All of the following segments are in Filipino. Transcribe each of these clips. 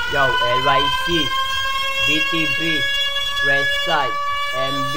Yo, LYC, BTB, Westside, MB.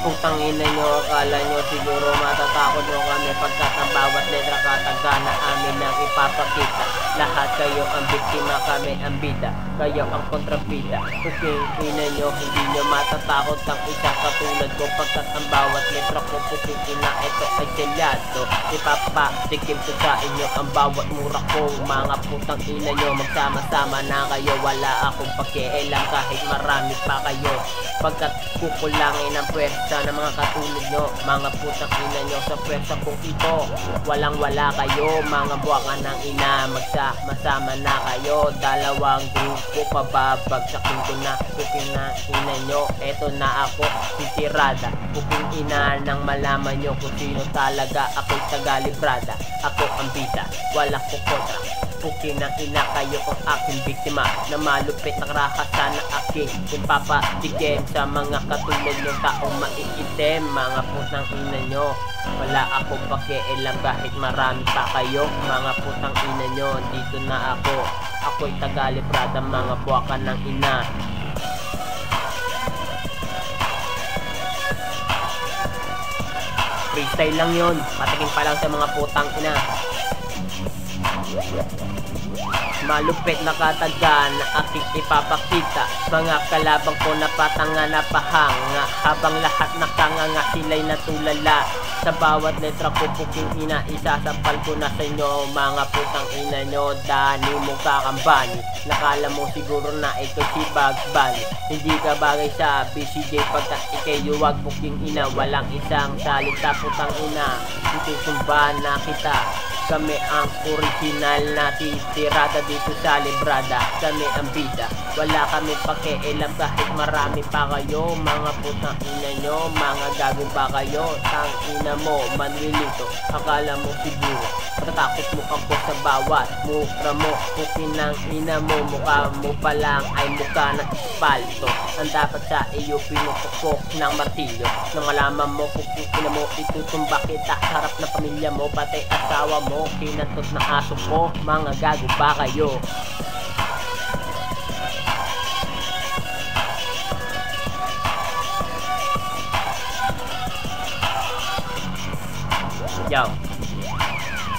Putang ina nyo, akala nyo siguro matatakot nyo kami pagkat ang bawat letra kataga na amin ang ipapakita. Lahat kayo ang biktima, kami ang bida, kayo ang kontrabida. Puking ina nyo, hindi nyo matatakot ang isang katulad ko pagkat ang bawat letra ko puking ina, ito ay selyado. Ipapatikim ko sa inyo ang bawat mura ko. Mga putang ina nyo, magsama-sama na kayo, wala akong pakialam kahit marami pa kayo. Pagkat kukulangin ang pwersa ng mga katulad nyo, mga putang ina nyo, sa pwersa kong ito walang wala kayo, mga buwakan ng ina. Magsama na kayo, dalawang grupo, pababagsakin ko na. Puking na ina nyo, eto na ako, titirada. Puking ina nang malaman nyo kung sino talaga ako'y tagalibrada. Ako ang bida, walang kukontra. Puking ng ina, kayo ang aking biktima na malupit na karakasan na aking ipapatikim sa mga katulad ng taong maiitim. Mga putang ina nyo, wala akong pakialam kahit marami pa kayo. Mga putang ina nyo, dito na ako, ako'y tagalibrada, mga buwakan ng ina. Freestyle lang yun, patikim pa lang sa mga putang ina. Malupit na kataga na aking ipapakita, mga kalabang ko na patanga na pahanga, habang lahat nakanganga sila'y natulala. Sa bawat letra ko puking ina, isasampal ko na sa inyo. Mga putang ina nyo, dani mong kakambani. Nakala mo siguro na ito si Bugs Bunny. Hindi ka bagay sa BCJ pagkat ikay luwag puking ina. Walang isang salita putang ina, itusumba na kita. Kami ang original na titirada dito sa librada. Kami ang bida, wala kami pakialam kahit marami pa kayo. Mga putang ina nyo, mga gago pa kayo. Tang ina mo, manlilito, akala mo siguro matatakot mo ako sa bawat mukha mo. Pukin ng ina mo, mukha mo pa lang ay mukha ng espalto. Ang dapat sa iyo pinupukpok ng martilyo. Nang malaman mo, puking ina mo, itutumba kita sa harap ng pamilya mo, pati asawa mo, kinatot ng aso ko. Mga gago ba kayo? Yo,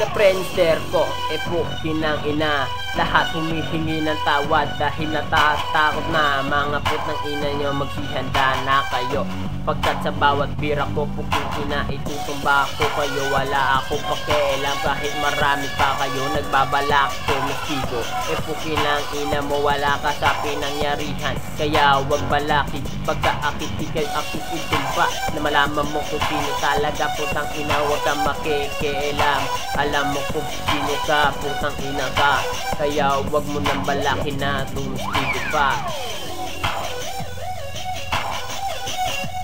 sa friendster ko, puking ng ina, lahat humihingi ng tawad dahil natatakot na. Mga putang ina nyo, magsihanda na kayo pagkat sa bawat bira ko puking ina, itutumba ko kayo. Wala akong pakialam kahit marami pa kayo. Nagbabalak ko mestigo, puking ng ina mo, wala ka sa pinangyarihan, kaya wag balaki pagka akikikay akong itumba. Na malaman mo kung sino talaga putang ina, wag kang makikialam. Alam mo kung sino ka, putang ina ka, kaya wag mo nang balaki na tumestigo pa.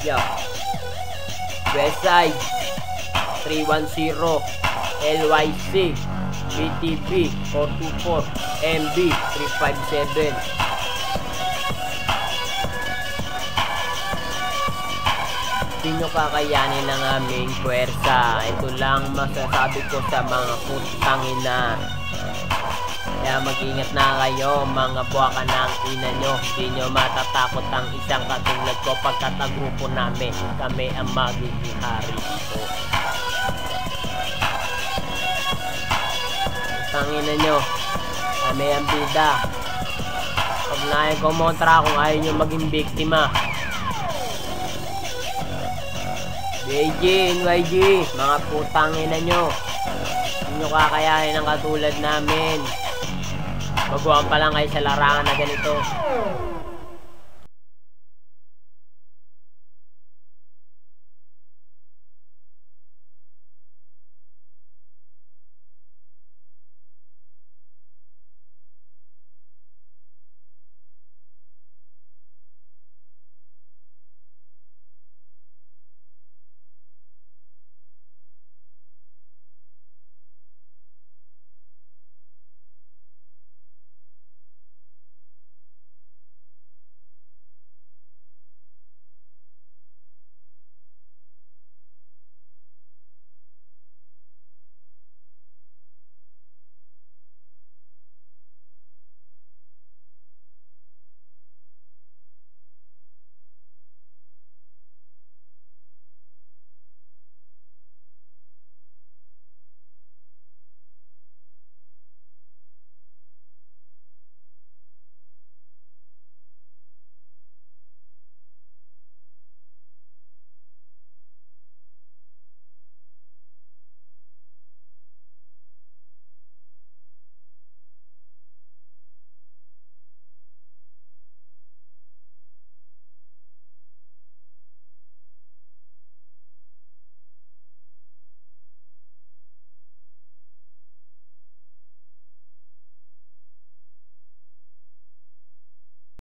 Yo, Westside 310, LYC, BTB 424, MB 357. Di nyo kakayanin ang aming puwersa. Ito lang masasabi ko sa mga putang ina. Kaya mag-ingat na kayo, mga buwakan ng ina nyo. Di nyo matatakot ang isang katulad ko pagkat ang grupo namin, kami ang magiging hari dito. Putang ina nyo, kami ang bida. Huwag na yung kumontra kung ayaw nyo maging biktima. BG, NYG, mga putang ina nyo, di nyo kakayanin ang katulad namin. Baguhan pa lang kayo sa larangan na ganito.